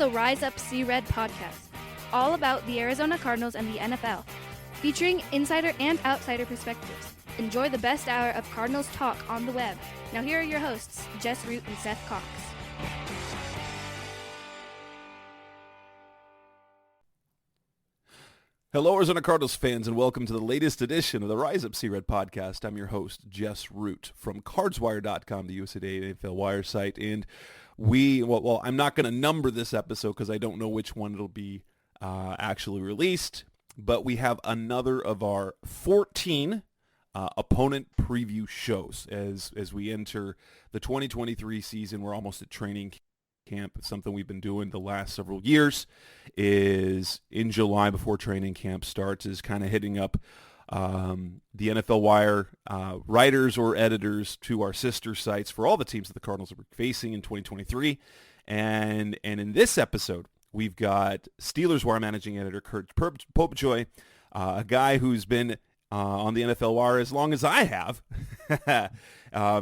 the Rise Up See Red podcast, all about the Arizona Cardinals and the NFL, featuring insider and outsider perspectives. Enjoy the best hour of Cardinals talk on the web. Now here are your hosts, Jess Root and Seth Cox. Hello, Arizona Cardinals fans, and welcome to the latest edition of the Rise Up See Red podcast. I'm your host, Jess Root, from CardsWire.com, the USA Today NFL Wire site. And I'm not going to number this episode because I don't know which one it'll be actually released, but we have another of our 14 opponent preview shows as we enter the 2023 season. We're almost at training camp. It's something we've been doing the last several years is in July before training camp starts is kind of hitting up the NFL Wire writers or editors to our sister sites for all the teams that the Cardinals are facing in 2023. And in this episode, we've got Steelers Wire managing editor Curt Popejoy, a guy who's been on the NFL Wire as long as I have.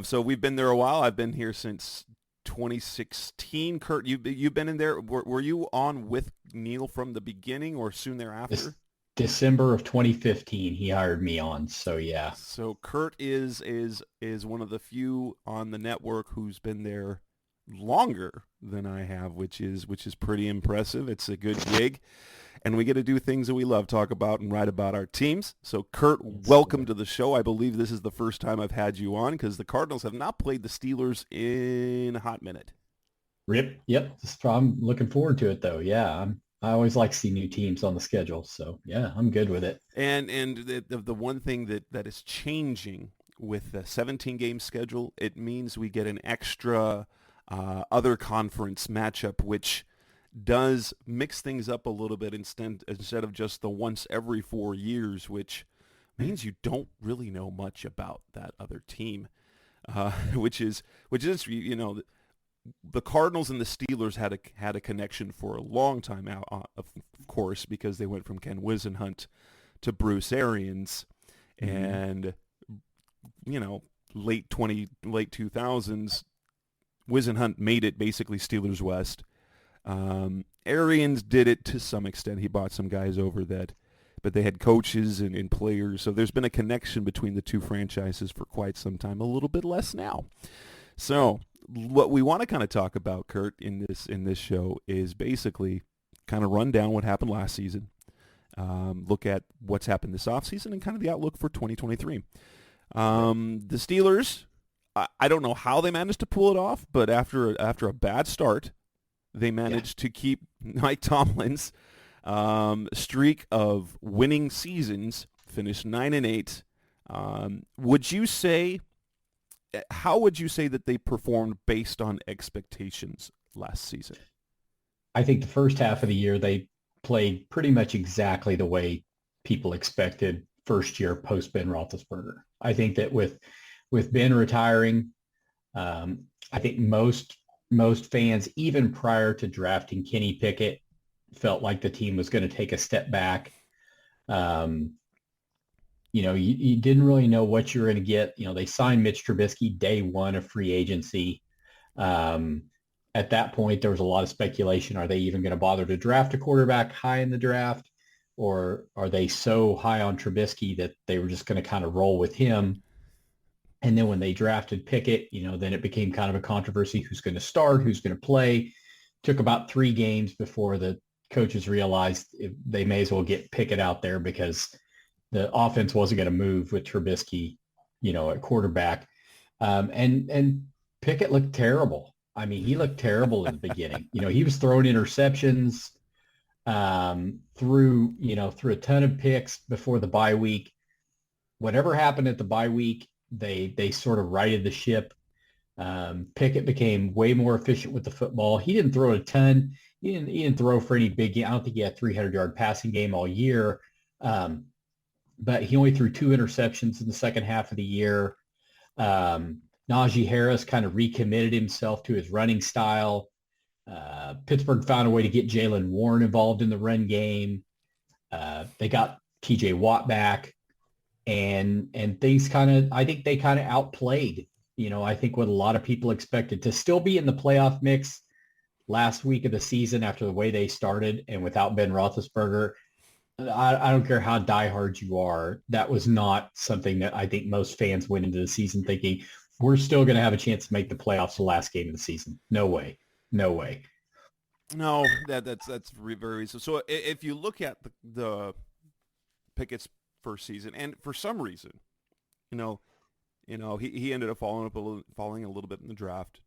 So we've been there a while. I've been here since 2016. Curt, you've been in there. Were you on with Neil from the beginning or soon thereafter? December of 2015, he hired me on. So yeah. So Curt is one of the few on the network who's been there longer than I have, which is pretty impressive. It's a good gig, and we get to do things that we love, talk about and write about our teams. So Curt, welcome to the show. I believe this is the first time I've had you on because the Cardinals have not played the Steelers in a hot minute. Rip. Yep. I'm looking forward to it though. Yeah. I always like to see new teams on the schedule. So yeah, I'm good with it. And the one thing that is changing with the 17 game schedule, it means we get an extra other conference matchup, which does mix things up a little bit instead of just the once every 4 years, which means you don't really know much about that other team, which is the Cardinals and the Steelers had a connection for a long time out, of course, because they went from Ken Whisenhunt to Bruce Arians, and late 2000s. Whisenhunt made it basically Steelers West. Arians did it to some extent. He bought some guys over but they had coaches and players. So there's been a connection between the two franchises for quite some time, a little bit less now. So what we want to kind of talk about, Curt, in this show is basically kind of run down what happened last season, look at what's happened this offseason, and kind of the outlook for 2023. The Steelers, I don't know how they managed to pull it off, but after a bad start, they managed to keep Mike Tomlin's streak of winning seasons, finished 9-8. How would you say that they performed based on expectations last season? I think the first half of the year they played pretty much exactly the way people expected first year post Ben Roethlisberger. I think that with Ben retiring, I think most fans, even prior to drafting Kenny Pickett, felt like the team was going to take a step back. You didn't really know what you were going to get. They signed Mitch Trubisky day one of free agency. At that point, there was a lot of speculation. Are they even going to bother to draft a quarterback high in the draft? Or are they so high on Trubisky that they were just going to kind of roll with him? And then when they drafted Pickett, then it became kind of a controversy. Who's going to start? Who's going to play? Took about 3 games before the coaches realized they may as well get Pickett out there because the offense wasn't going to move with Trubisky, at quarterback. And Pickett looked terrible. I mean, he looked terrible in the beginning. He was throwing interceptions, threw a ton of picks before the bye week. Whatever happened at the bye week, they sort of righted the ship. Pickett became way more efficient with the football. He didn't throw a ton. He didn't throw for any big game. I don't think he had a 300-yard passing game all year. But he only threw 2 interceptions in the second half of the year. Najee Harris kind of recommitted himself to his running style. Pittsburgh found a way to get Jaylen Warren involved in the run game. They got TJ Watt back. And things I think they kind of outplayed, I think what a lot of people expected to still be in the playoff mix. last week of the season after the way they started and without Ben Roethlisberger, I don't care how diehard you are. That was not something that I think most fans went into the season thinking we're still going to have a chance to make the playoffs the last game of the season. No way. No way. No, that's very reasonable. So if you look at the Pickett's first season, and for some reason, he ended up falling a little bit in the draft.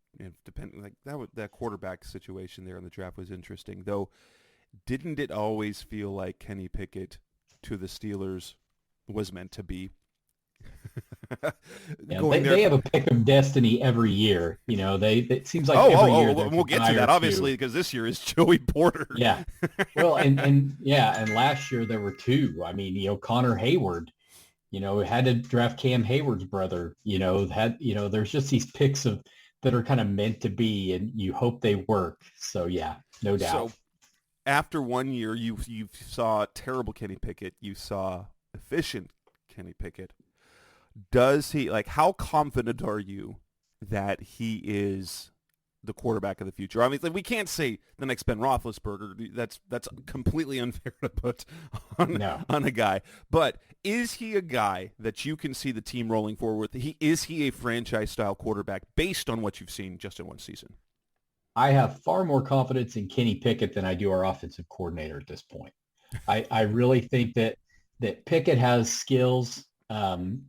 Depending that quarterback situation there in the draft was interesting, though. Didn't it always feel like Kenny Pickett to the Steelers was meant to be? They have a pick of destiny every year. It seems like every year. We'll get to that obviously because this year is Joey Porter. Yeah. Well, and last year there were two. I mean, Connor Hayward, had to draft Cam Hayward's brother. There's just these picks that are kind of meant to be, and you hope they work. So yeah, no doubt. So, after 1 year, you saw terrible Kenny Pickett. You saw efficient Kenny Pickett. How confident are you that he is the quarterback of the future? I mean, we can't say the next Ben Roethlisberger. That's completely unfair to put on a guy. But is he a guy that you can see the team rolling forward with? Is he a franchise-style quarterback based on what you've seen just in one season? I have far more confidence in Kenny Pickett than I do our offensive coordinator at this point. I really think that Pickett has skills, 2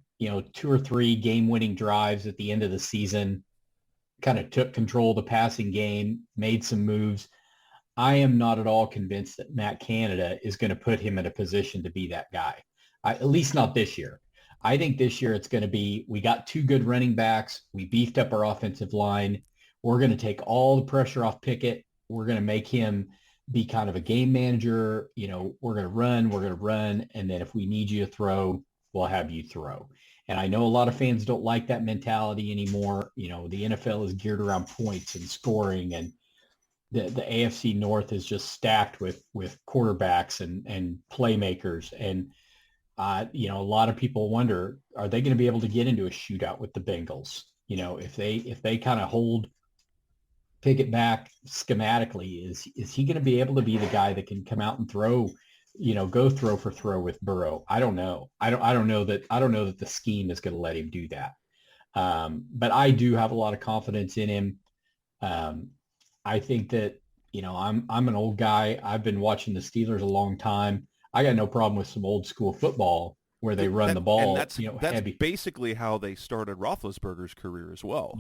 or 3 game-winning drives at the end of the season, kind of took control of the passing game, made some moves. I am not at all convinced that Matt Canada is going to put him in a position to be that guy, at least not this year. I think this year it's going to be, we got 2 good running backs. We beefed up our offensive line. We're going to take all the pressure off Pickett. We're going to make him be kind of a game manager. We're going to run. And then if we need you to throw, we'll have you throw. And I know a lot of fans don't like that mentality anymore. The NFL is geared around points and scoring, and the AFC North is just stacked with quarterbacks and playmakers. And, a lot of people wonder, are they going to be able to get into a shootout with the Bengals? If they kind of hold Pickett back schematically, is he going to be able to be the guy that can come out and throw, go throw for throw with Burrow? I don't know. I don't know that the scheme is going to let him do that. But I do have a lot of confidence in him. I think that, I'm an old guy. I've been watching the Steelers a long time. I got no problem with some old school football where they run the ball. And that's basically how they started Roethlisberger's career as well.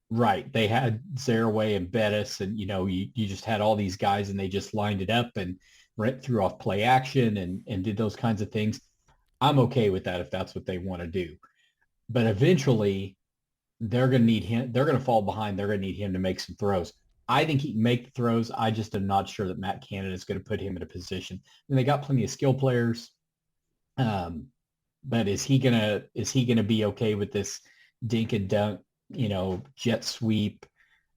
Right. They had Zaraway and Bettis, and, you just had all these guys and they just lined it up and threw off play action and did those kinds of things. I'm okay with that if that's what they want to do. But eventually they're going to need him. They're going to fall behind. They're going to need him to make some throws. I think he can make the throws. I just am not sure that Matt Canada is going to put him in a position. And they got plenty of skill players. But is he gonna be okay with this dink and dunk, jet sweep,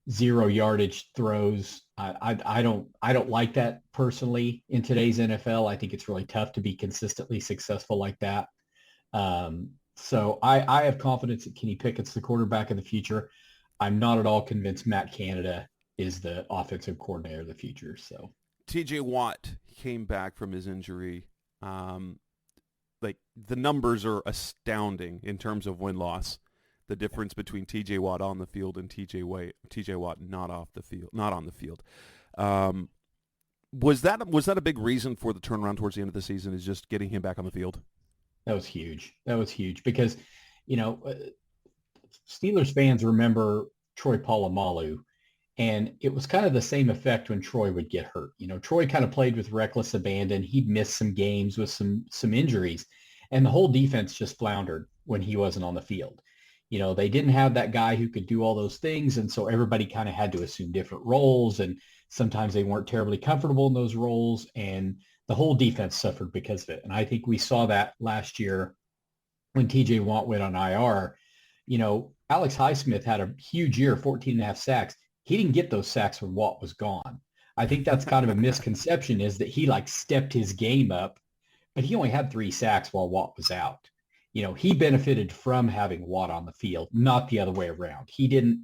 0 yardage throws? I don't like that personally in today's NFL. I think it's really tough to be consistently successful like that. So I have confidence that Kenny Pickett's the quarterback of the future. I'm not at all convinced Matt Canada is the offensive coordinator of the future. So TJ Watt came back from his injury. The numbers are astounding in terms of win-loss. The difference between TJ Watt on the field and TJ Watt not on the field. Was that a big reason for the turnaround towards the end of the season, is just getting him back on the field? That was huge because, Steelers fans remember Troy Polamalu, and it was kind of the same effect when Troy would get hurt. Troy kind of played with reckless abandon. He'd miss some games with some injuries, and the whole defense just floundered when he wasn't on the field. They didn't have that guy who could do all those things, and so everybody kind of had to assume different roles, and sometimes they weren't terribly comfortable in those roles, and the whole defense suffered because of it. And I think we saw that last year when TJ Watt went on IR. Alex Highsmith had a huge year, 14 and a half sacks. He didn't get those sacks when Watt was gone. I think that's kind of a misconception, is that he stepped his game up, but he only had 3 sacks while Watt was out. He benefited from having Watt on the field, not the other way around. He didn't,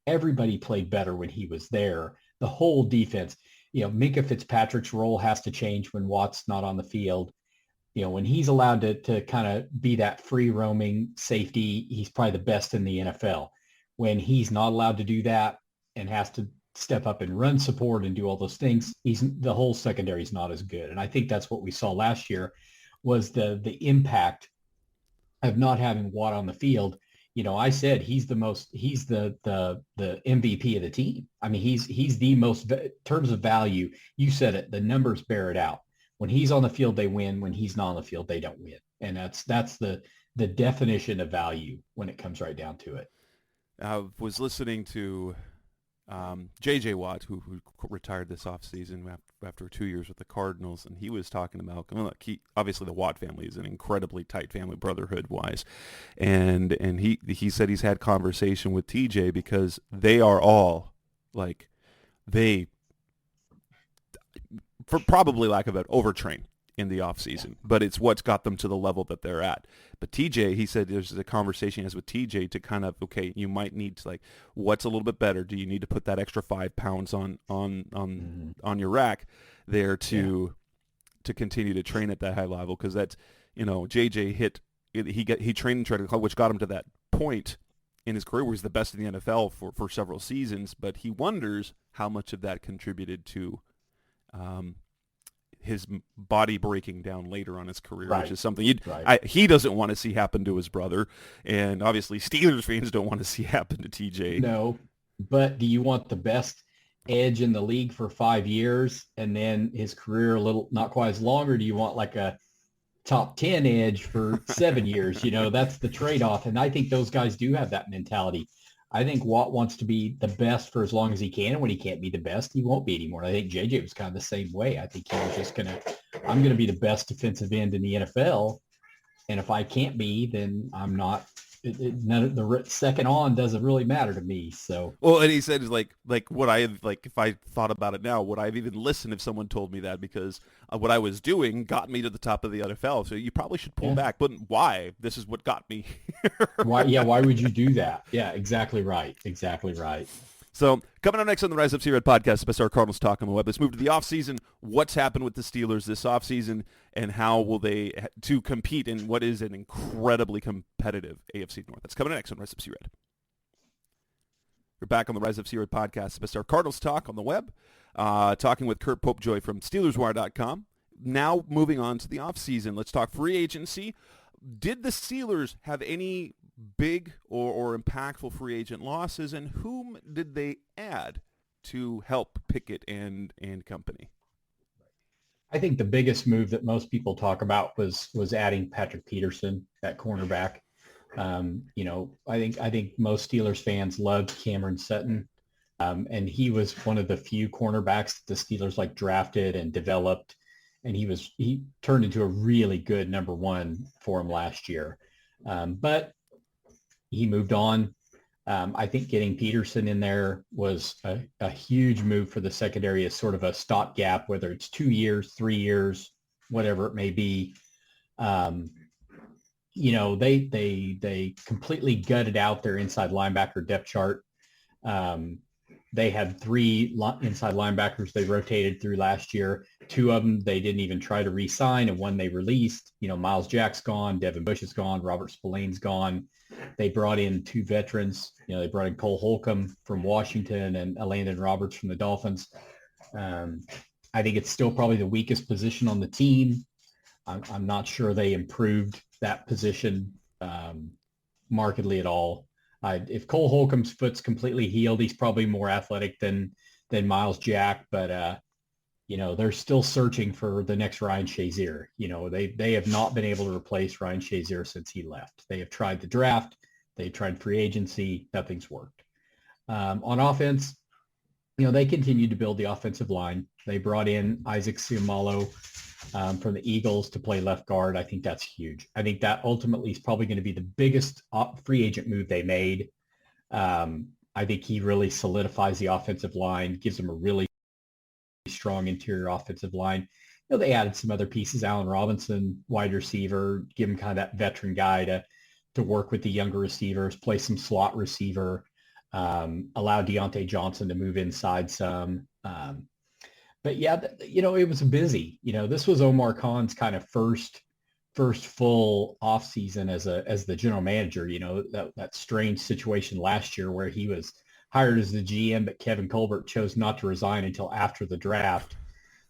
everybody played better when he was there. the whole defense. Minkah Fitzpatrick's role has to change when Watt's not on the field. When he's allowed to kind of be that free roaming safety, he's probably the best in the NFL. When he's not allowed to do that and has to step up and run support and do all those things, the whole secondary is not as good. And I think that's what we saw last year was the impact of not having Watt on the field. I said he's the MVP of the team. I mean, he's the most, in terms of value, you said it, the numbers bear it out. When he's on the field, they win. When he's not on the field, they don't win. And that's the definition of value when it comes right down to it. I was listening to J.J. Watt, who retired this offseason after 2 years with the Cardinals, and he was talking about, obviously the Watt family is an incredibly tight family brotherhood-wise, and he said he's had conversation with TJ because they are all, for probably lack of it, overtrain in the offseason, but it's what's got them to the level that they're at. But TJ, he said there's a conversation he has with TJ to kind of, okay, you might need to, what's a little bit better? Do you need to put that extra 5 pounds on your rack there to continue to train at that high level? Because that's, JJ he trained and trained, which got him to that point in his career where he's the best in the NFL for several seasons, but he wonders how much of that contributed to his body breaking down later on his career, right. Which is something he doesn't want to see happen to his brother, and obviously Steelers fans don't want to see happen to TJ. No, but do you want the best edge in the league for 5 years and then his career not quite as long, or do you want like a top 10 edge for 7 years? That's the trade-off, and I think those guys do have that mentality. I think Watt wants to be the best for as long as he can, and when he can't be the best, he won't be anymore. I think JJ was kind of the same way. I think he was just I'm going to be the best defensive end in the NFL, and if I can't be, then I'm not. The second on doesn't really matter to me. So and he said would I have, if I thought about it now, would I have even listened if someone told me that? Because what I was doing got me to the top of the NFL. So you probably should pull back. But why? This is what got me here. Why? Yeah. Why would you do that? Yeah. Exactly right. Exactly right. So coming up next on the Rise Up C Red podcast, the best our Cardinals talk on the web. Let's move to the offseason. What's happened with the Steelers this offseason, and how will they to compete in what is an incredibly competitive AFC North? That's coming up next on Rise Up C Red. We're back on the Rise Up C Red podcast, the best our Cardinals talk on the web, talking with Curt Popejoy from SteelersWire.com. Now moving on to the offseason. Let's talk free agency. Did the Steelers have any big or impactful free agent losses, and whom did they add to help Pickett and company? I think the biggest move that most people talk about was adding Patrick Peterson at cornerback. I think most Steelers fans loved Cameron Sutton, and he was one of the few cornerbacks that the Steelers drafted and developed, and he turned into a really good number one for him last year. But he moved on. I think getting Peterson in there was a huge move for the secondary as sort of a stopgap, whether it's 2 years, 3 years, whatever it may be. They completely gutted out their inside linebacker depth chart. They had 3 inside linebackers they rotated through last year. 2 of them they didn't even try to re-sign, and one they released. Miles Jack's gone, Devin Bush is gone, Robert Spillane's gone. They brought in 2 veterans. They brought in Cole Holcomb from Washington and Landon Roberts from the Dolphins. I think it's still probably the weakest position on the team. I'm not sure they improved that position markedly at all. If Cole Holcomb's foot's completely healed, he's probably more athletic than Miles Jack, but they're still searching for the next Ryan Shazier. They have not been able to replace Ryan Shazier since he left. They have tried the draft, they tried free agency, nothing's worked. On offense, they continued to build the offensive line. They brought in Isaac Seumalo from the Eagles to play left guard. I think that's huge. I think that ultimately is probably going to be the biggest free agent move they made. I think he really solidifies the offensive line, gives them a really strong interior offensive line. They added some other pieces, Allen Robinson, wide receiver, give him kind of that veteran guy to work with the younger receivers, play some slot receiver, allow Deontay Johnson to move inside some. But yeah, it was busy. This was Omar Khan's kind of first full off season as the general manager. That strange situation last year where he was hired as the GM, but Kevin Colbert chose not to resign until after the draft.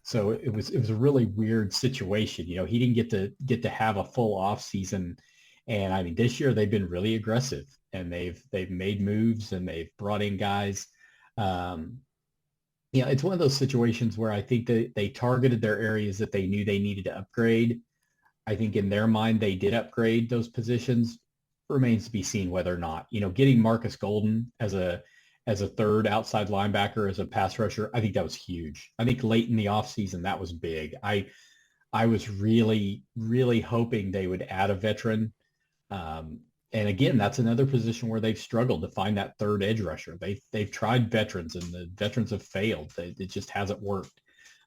So it was a really weird situation. He didn't get to have a full off season. And I mean, this year they've been really aggressive and they've made moves and they've brought in guys. It's one of those situations where I think that they targeted their areas that they knew they needed to upgrade. I think in their mind, they did upgrade those positions. Remains to be seen whether or not, getting Marcus Golden as a third outside linebacker, as a pass rusher, I think that was huge. I think late in the offseason, that was big. I was really, really hoping they would add a veteran. And again, that's another position where they've struggled to find that third edge rusher. They've tried veterans and the veterans have failed. It just hasn't worked.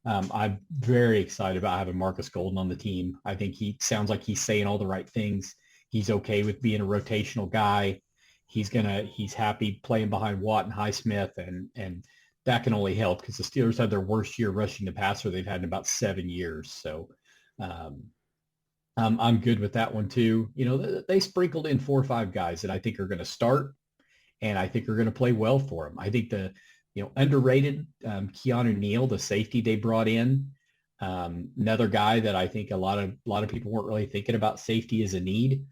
I'm very excited about having Marcus Golden on the team. I think he sounds like he's saying all the right things. He's okay with being a rotational guy. He's happy playing behind Watt and Highsmith, and that can only help because the Steelers had their worst year rushing the passer they've had in about 7 years. So I'm good with that one too. They sprinkled in 4 or 5 guys that I think are going to start, and I think are going to play well for them. I think the underrated Keanu Neal, the safety they brought in, another guy that I think a lot of people weren't really thinking about safety as a need.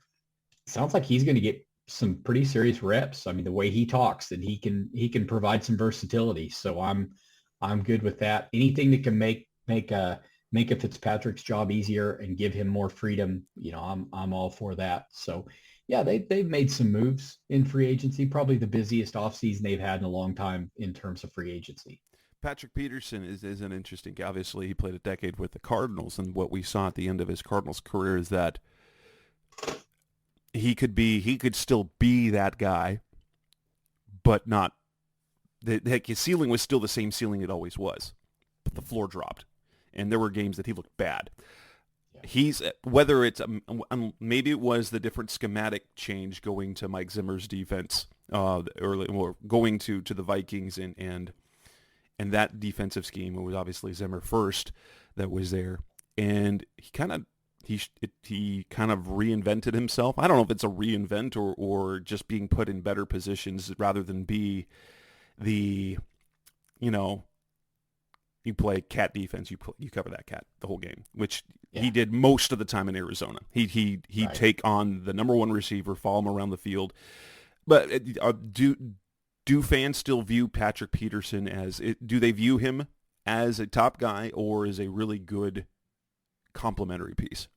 Sounds like he's going to get some pretty serious reps. I mean, the way he talks, and he can provide some versatility. So I'm good with that. Anything that can make a Fitzpatrick's job easier and give him more freedom, I'm all for that. So yeah, they've made some moves in free agency, probably the busiest offseason they've had in a long time in terms of free agency. Patrick Peterson is an interesting guy. Obviously, he played a decade with the Cardinals, and what we saw at the end of his Cardinals career is that he could still be that guy, but not. His ceiling was still the same ceiling it always was, but the floor dropped, and there were games that he looked bad. He's whether it's maybe it was the different schematic change going to Mike Zimmer's defense early, or going to the Vikings and that defensive scheme. It was obviously Zimmer first that was there, and he kind of reinvented himself. I don't know if it's a reinvent or just being put in better positions rather than be the you play cat defense, you cover that cat the whole game, which he did most of the time in Arizona. He'd right. Take on the number one receiver, follow him around the field. But do fans still view Patrick Peterson do they view him as a top guy or as a really good complementary piece?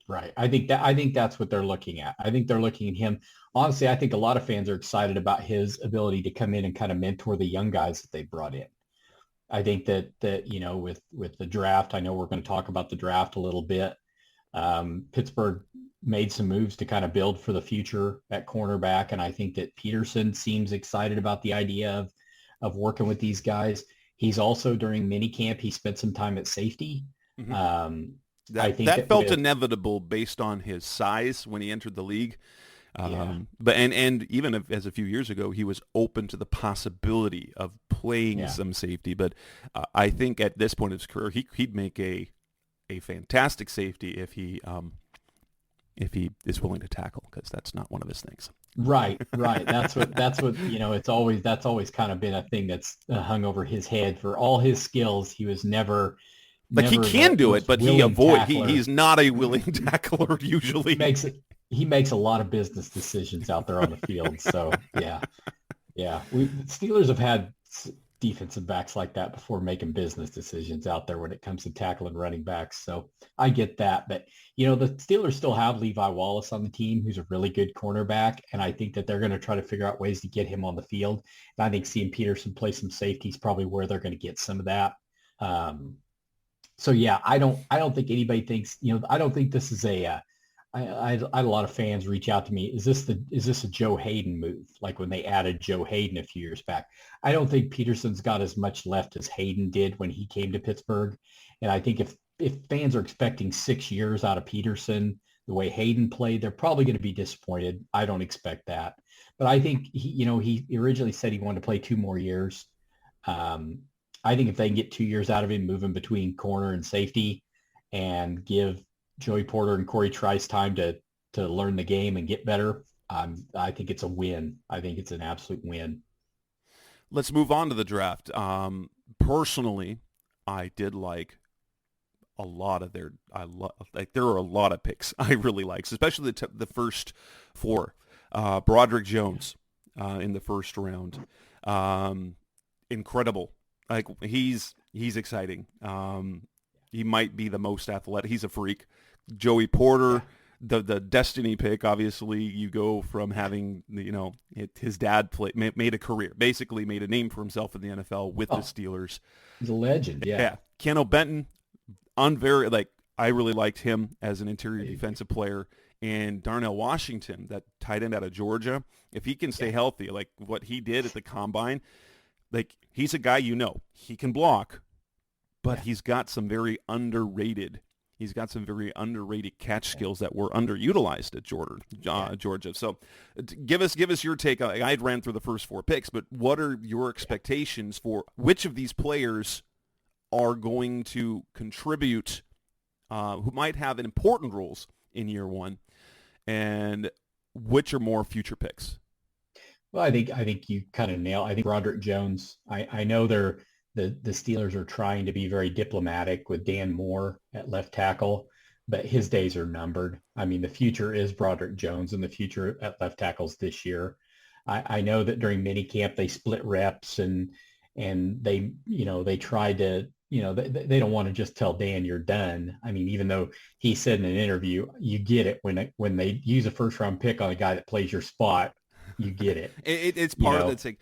Right. I think that's what they're looking at. I think they're looking at him. Honestly, I think a lot of fans are excited about his ability to come in and kind of mentor the young guys that they brought in. I think that with the draft, I know we're going to talk about the draft a little bit. Pittsburgh made some moves to kind of build for the future at cornerback, and I think that Peterson seems excited about the idea of working with these guys. He's also, during minicamp, he spent some time at safety. Mm-hmm. That felt inevitable based on his size when he entered the league. But even as a few years ago, he was open to the possibility of playing some safety. But I think at this point of his career, he'd make a fantastic safety if he is willing to tackle, because that's not one of his things. Right. That's what that's always kind of been a thing that's hung over his head. For all his skills, he was never. He can do it, but he's not a willing tackler usually. He makes a lot of business decisions out there on the field. So yeah. Steelers have had defensive backs like that before, making business decisions out there when it comes to tackling running backs. So I get that, but the Steelers still have Levi Wallace on the team, who's a really good cornerback, and I think that they're going to try to figure out ways to get him on the field. And I think seeing Peterson play some safety is probably where they're going to get some of that. So yeah, I don't think anybody thinks, I don't think this is I had a lot of fans reach out to me. Is this a Joe Hayden move? Like when they added Joe Hayden a few years back. I don't think Peterson's got as much left as Hayden did when he came to Pittsburgh. And I think if fans are expecting 6 years out of Peterson, the way Hayden played, they're probably going to be disappointed. I don't expect that. But I think he originally said he wanted to play 2 more years. I think if they can get 2 years out of him, move him between corner and safety, and give Joey Porter and Corey Trice time to learn the game and get better, I think it's a win. I think it's an absolute win. Let's move on to the draft. Personally, I did like a lot of there are a lot of picks I really like, especially the first four. Broderick Jones in the first round. Incredible. Like he's exciting. He might be the most athletic. He's a freak. Joey Porter, the destiny pick. Obviously, you go from having his dad made a career, basically made a name for himself in the NFL with the Steelers. He's a legend. Yeah. Keno Benton, I really liked him as an interior defensive player. And Darnell Washington, that tight end out of Georgia, if he can stay healthy, like what he did at the combine, like he's a guy he can block, but he's got some very underrated catch skills that were underutilized at Georgia. So give us your take. I ran through the first four picks, but what are your expectations for which of these players are going to contribute, who might have important roles in year one, and which are more future picks? Well, I think you kind of nailed. I think Broderick Jones. I know the Steelers are trying to be very diplomatic with Dan Moore at left tackle, but his days are numbered. I mean, the future is Broderick Jones, and the future at left tackles this year. I know that during minicamp they split reps and they tried to. They don't want to just tell Dan you're done. I mean, even though he said in an interview, you get it when they use a first round pick on a guy that plays your spot, you get it. It's part of it. It's like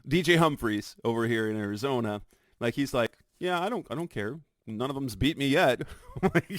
DJ Humphries over here in Arizona. Like he's like, yeah, I don't care. None of them's beat me yet.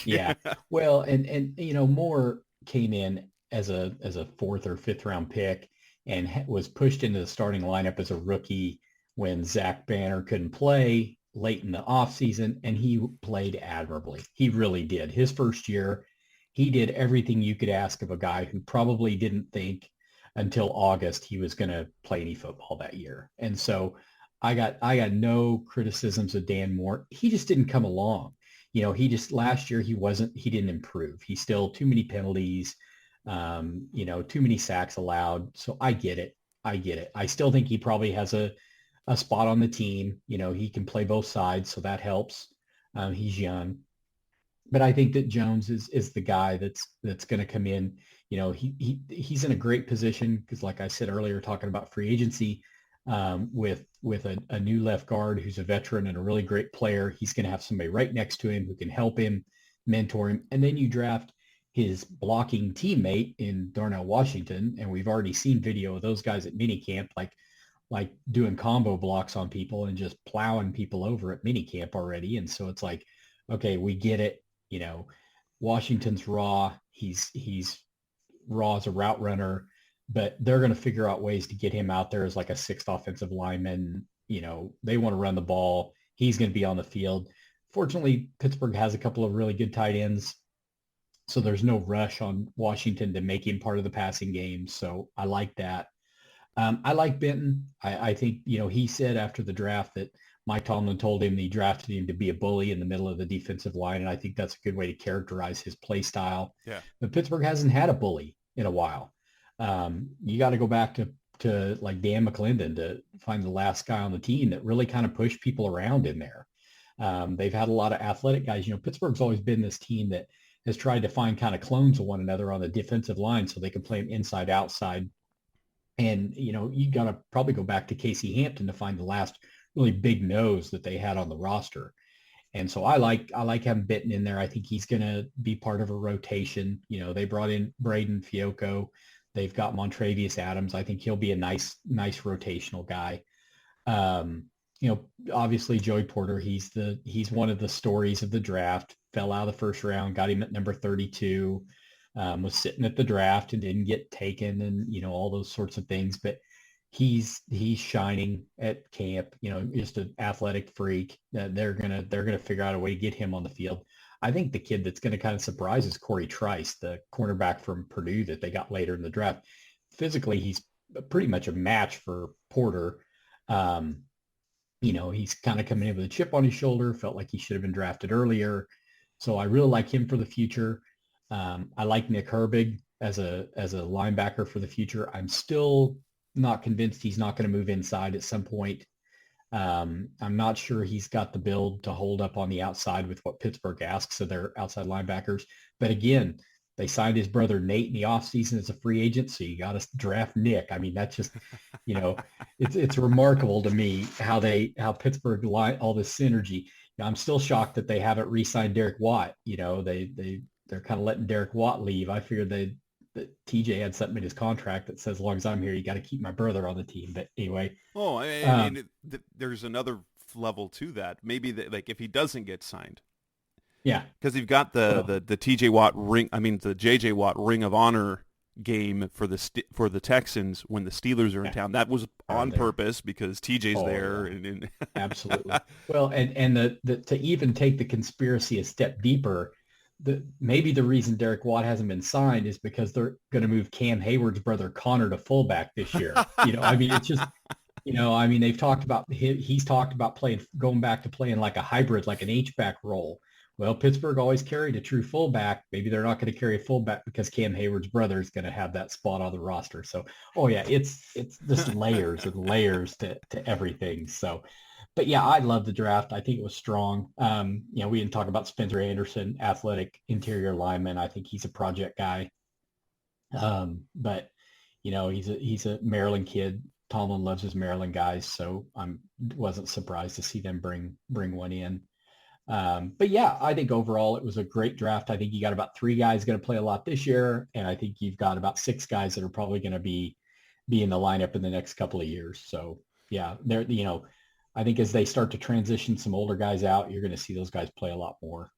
Yeah. Well, and Moore came in as a fourth or fifth round pick and was pushed into the starting lineup as a rookie when Zach Banner couldn't play late in the offseason, and he played admirably. He really did. His first year, he did everything you could ask of a guy who probably didn't think until August he was going to play any football that year. And so I got no criticisms of Dan Moore. He just didn't come along. Last year he didn't improve. He still too many penalties, too many sacks allowed. So I get it. I still think he probably has a spot on the team. He can play both sides, so that helps. He's young. But I think that Jones is the guy that's going to come in. He's in a great position because, like I said earlier, talking about free agency, with a new left guard who's a veteran and a really great player, he's going to have somebody right next to him who can help him, mentor him. And then you draft his blocking teammate in Darnell Washington, and we've already seen video of those guys at minicamp, like doing combo blocks on people and just plowing people over at minicamp already. And so it's like, okay, we get it. Washington's raw. He's raw as a route runner, but they're going to figure out ways to get him out there as like a sixth offensive lineman. They want to run the ball. He's going to be on the field. Fortunately, Pittsburgh has a couple of really good tight ends, so there's no rush on Washington to make him part of the passing game. So I like that. I like Benton. I think, he said after the draft that Mike Tomlin told him he drafted him to be a bully in the middle of the defensive line, and I think that's a good way to characterize his play style. Yeah. But Pittsburgh hasn't had a bully in a while. You got to go back to like Dan McClendon to find the last guy on the team that really kind of pushed people around in there. They've had a lot of athletic guys. Pittsburgh's always been this team that has tried to find kind of clones of one another on the defensive line so they can play them inside, outside. And, you got to probably go back to Casey Hampton to find the last really big nose that they had on the roster. And so I like having Benton in there. I think he's going to be part of a rotation. They brought in Braden Fiocco. They've got Montravius Adams. I think he'll be a nice rotational guy. Obviously Joey Porter, he's one of the stories of the draft. Fell out of the first round, got him at number 32. Was sitting at the draft and didn't get taken, and all those sorts of things. But he's shining at camp. Just an athletic freak. They're gonna figure out a way to get him on the field. I think the kid that's gonna kind of surprise is Corey Trice, the cornerback from Purdue that they got later in the draft. Physically, he's pretty much a match for Porter. He's kind of coming in with a chip on his shoulder, felt like he should have been drafted earlier. So I really like him for the future. I like Nick Herbig as a linebacker for the future. I'm still not convinced he's not going to move inside at some point. I'm not sure he's got the build to hold up on the outside with what Pittsburgh asks of their outside linebackers. But again, they signed his brother Nate in the offseason as a free agent, so you got to draft Nick. I mean, that's just, it's remarkable to me how Pittsburgh all this synergy. I'm still shocked that they haven't re-signed Derek Watt. They're kind of letting Derek Watt leave. I figured that TJ had something in his contract that says, as long as I'm here, you got to keep my brother on the team. But anyway. Oh, I mean, there's another level to that. Maybe like if he doesn't get signed. Yeah. Because you've got the TJ Watt ring. I mean, the JJ Watt Ring of Honor game for the Texans when the Steelers are in town. That was on purpose because TJ's there. Yeah. And Absolutely. Well, and to even take the conspiracy a step deeper, maybe the reason Derek Watt hasn't been signed is because they're going to move Cam Hayward's brother Connor to fullback this year. I mean, it's just, they've talked about he's talked about going back to playing like a hybrid, like an H-back role. Well, Pittsburgh always carried a true fullback. Maybe they're not going to carry a fullback because Cam Hayward's brother is going to have that spot on the roster. So, it's just layers and layers to everything. So, but yeah, I love the draft. I think it was strong. We didn't talk about Spencer Anderson, athletic interior lineman. I think he's a project guy. But he's a Maryland kid. Tomlin loves his Maryland guys, so wasn't surprised to see them bring one in. But yeah, I think overall it was a great draft. I think you got about 3 guys going to play a lot this year, and I think you've got about 6 guys that are probably going to be in the lineup in the next couple of years. So yeah, I think as they start to transition some older guys out, you're going to see those guys play a lot more.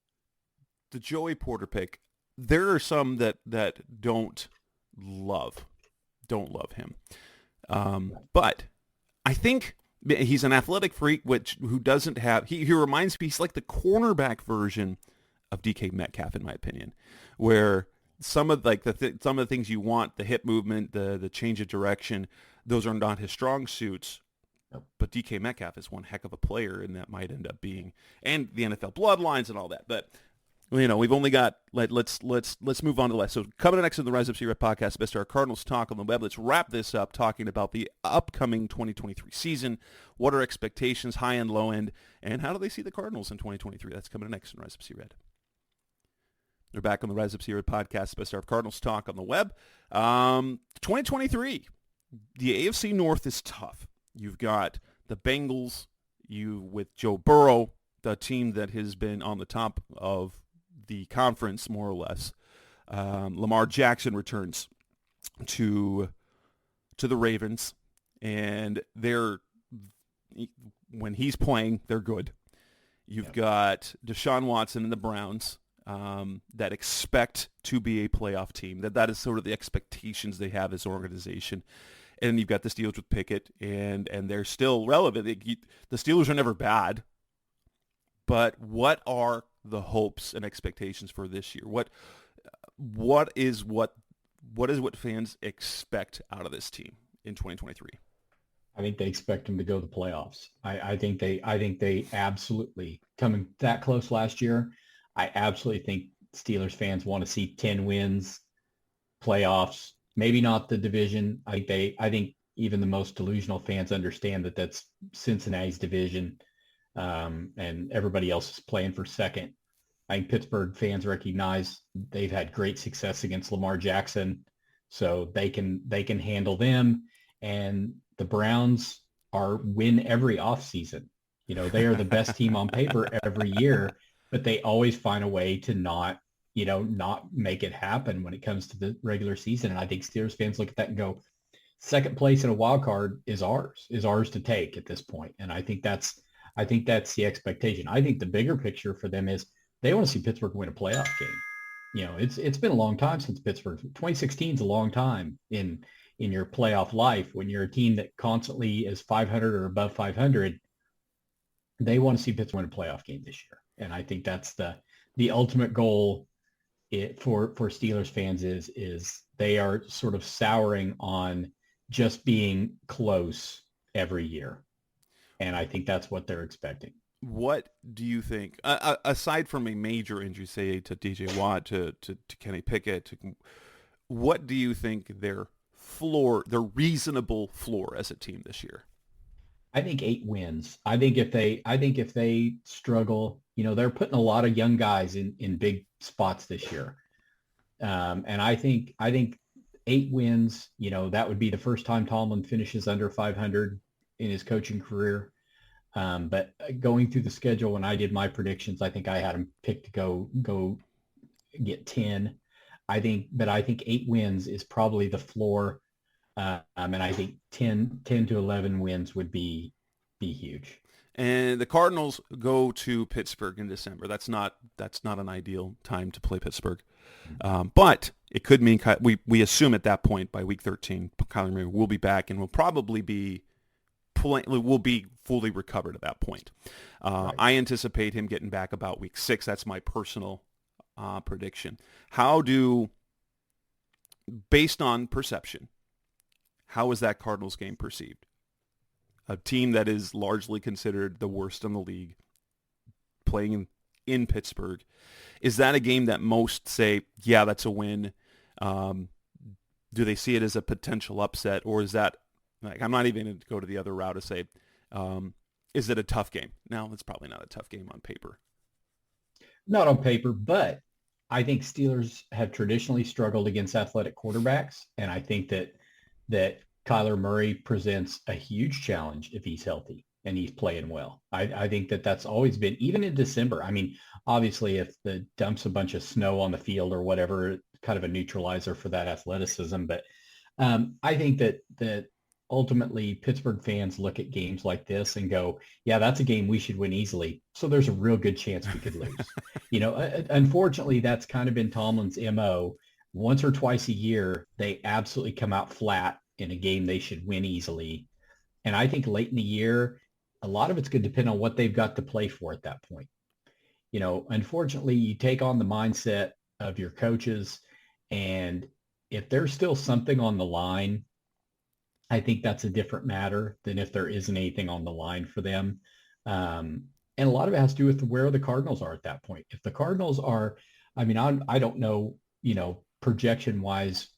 The Joey Porter pick, there are some that don't love him. But I think he's an athletic freak, who doesn't have, he reminds me, he's like the cornerback version of DK Metcalf, in my opinion, where some of some of the things you want, the hip movement, the change of direction, those are not his strong suits. But DK Metcalf is one heck of a player, and that might end up being, and the NFL bloodlines and all that. But we've only got, let's move on to the last. So coming next in the Rise Up Secret podcast, best of our Cardinals talk on the web. Let's wrap this up talking about the upcoming 2023 season. What are expectations, high end, low end, and how do they see the Cardinals in 2023? That's coming next in Rise Up C-Red. They're back on the Rise Up C-Red podcast, best of our Cardinals talk on the web. 2023, the AFC North is tough. You've got the Bengals, with Joe Burrow, the team that has been on the top of the conference, more or less. Lamar Jackson returns to the Ravens, and when he's playing, they're good. You've got Deshaun Watson and the Browns that expect to be a playoff team. That is sort of the expectations they have as an organization. And you've got the Steelers with Pickett, and they're still relevant. The Steelers are never bad. But what are the hopes and expectations for this year? What is what fans expect out of this team in 2023? I think they expect them to go to the playoffs. I think they absolutely, coming that close last year, I absolutely think Steelers fans want to see 10 wins, playoffs. Maybe not the division. I think even the most delusional fans understand that that's Cincinnati's division, and everybody else is playing for second. I think Pittsburgh fans recognize they've had great success against Lamar Jackson, so they can handle them. And the Browns win every offseason. They are the best team on paper every year, but they always find a way to not make it happen when it comes to the regular season. And I think Steelers fans look at that and go, second place in a wild card is ours to take at this point. And I think that's the expectation. I think the bigger picture for them is they want to see Pittsburgh win a playoff game. It's been a long time since Pittsburgh. 2016 is a long time in your playoff life when you're a team that constantly is 500 or above 500. They want to see Pittsburgh win a playoff game this year. And I think that's the ultimate goal for Steelers fans is they are sort of souring on just being close every year. And I think that's what they're expecting. What do you think, aside from a major injury, say to DJ Watt, to Kenny Pickett, what do you think their reasonable floor as a team this year? I think 8 wins. I think if they struggle, they're putting a lot of young guys in big spots this year. And I think 8 wins, that would be the first time Tomlin finishes under 500 in his coaching career. But going through the schedule, when I did my predictions, I think I had him picked to go get 10. I think 8 wins is probably the floor. And I think 10 to 11 wins would be huge. And the Cardinals go to Pittsburgh in December. That's not an ideal time to play Pittsburgh. But it could mean we assume at that point by week 13, Kyler Murray will be back and will probably be fully recovered at that point. Right. I anticipate him getting back about week 6. That's my personal prediction. Based on perception, how is that Cardinals game perceived? A team that is largely considered the worst in the league, playing in Pittsburgh. Is that a game that most say, yeah, that's a win? Do they see it as a potential upset? Or is that, I'm not even going to go to the other route to say, is it a tough game? No, it's probably not a tough game on paper. Not on paper, but I think Steelers have traditionally struggled against athletic quarterbacks. And I think that Kyler Murray presents a huge challenge if he's healthy and he's playing well. I think that's always been, even in December. I mean, obviously, if the dumps a bunch of snow on the field or whatever, kind of a neutralizer for that athleticism. But I think that ultimately Pittsburgh fans look at games like this and go, yeah, that's a game we should win easily. So there's a real good chance we could lose. Unfortunately, that's kind of been Tomlin's MO. Once or twice a year, they absolutely come out flat in a game they should win easily. And I think late in the year, a lot of it's going to depend on what they've got to play for at that point. Unfortunately, you take on the mindset of your coaches, and if there's still something on the line, I think that's a different matter than if there isn't anything on the line for them. And a lot of it has to do with where the Cardinals are at that point. If the Cardinals are, I don't know, projection-wise,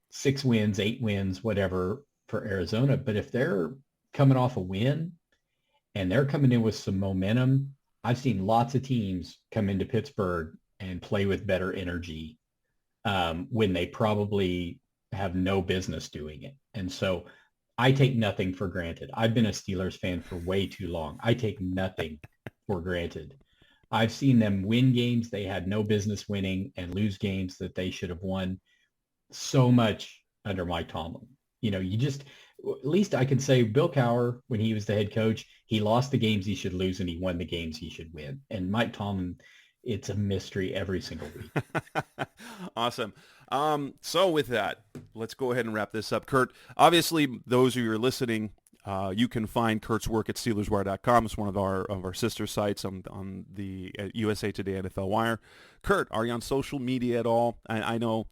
6 wins, 8 wins, whatever for Arizona. But if they're coming off a win and they're coming in with some momentum, I've seen lots of teams come into Pittsburgh and play with better energy when they probably have no business doing it. And so I take nothing for granted. I've been a Steelers fan for way too long. I take nothing for granted. I've seen them win games they had no business winning and lose games that they should have won so much under Mike Tomlin. At least I can say Bill Cowher, when he was the head coach, he lost the games he should lose and he won the games he should win. And Mike Tomlin, it's a mystery every single week. Awesome. So with that, let's go ahead and wrap this up. Curt, obviously, those of you who are listening, you can find Curt's work at SteelersWire.com. It's one of our sister sites on the USA Today NFL Wire. Curt, are you on social media at all? I know,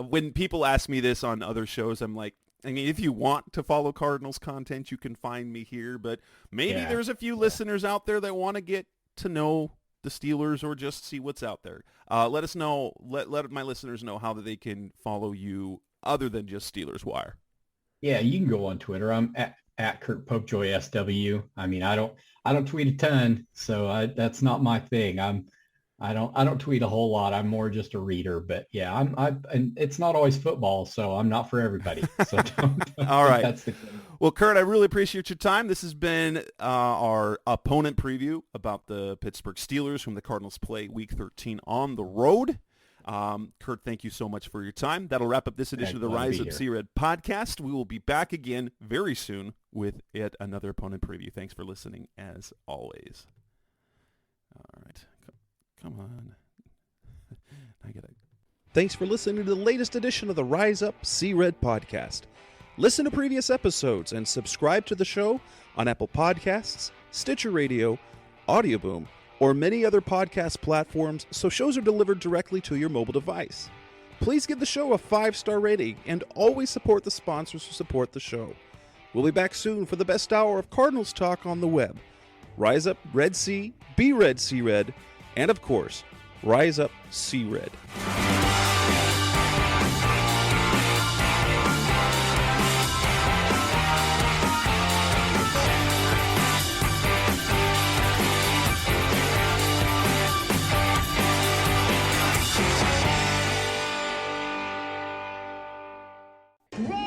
when people ask me this on other shows, I'm like, if you want to follow Cardinals content, you can find me here. But maybe there's a few listeners out there that want to get to know the Steelers or just see what's out there. Let us know. Let my listeners know how they can follow you other than just Steelers Wire. Yeah, you can go on Twitter. I'm at Curt Popejoy SW. I don't tweet a ton, so that's not my thing. I don't tweet a whole lot. I'm more just a reader, but yeah, and it's not always football, so I'm not for everybody. So all right. That's the thing. Well, Curt, I really appreciate your time. This has been our opponent preview about the Pittsburgh Steelers, whom the Cardinals play Week 13 on the road. Curt, thank you so much for your time. That'll wrap up this edition of the Rise Up See Red podcast. We will be back again very soon with yet another opponent preview. Thanks for listening, as always. All right. Come on. Thanks for listening to the latest edition of the Rise Up See Red podcast. Listen to previous episodes and subscribe to the show on Apple Podcasts, Stitcher Radio, Audioboom, or many other podcast platforms so shows are delivered directly to your mobile device. Please give the show a 5-star rating and always support the sponsors who support the show. We'll be back soon for the best hour of Cardinals talk on the web. Rise up, Red Sea, be Red Sea Red, and of course, Rise up, Sea Red. Rise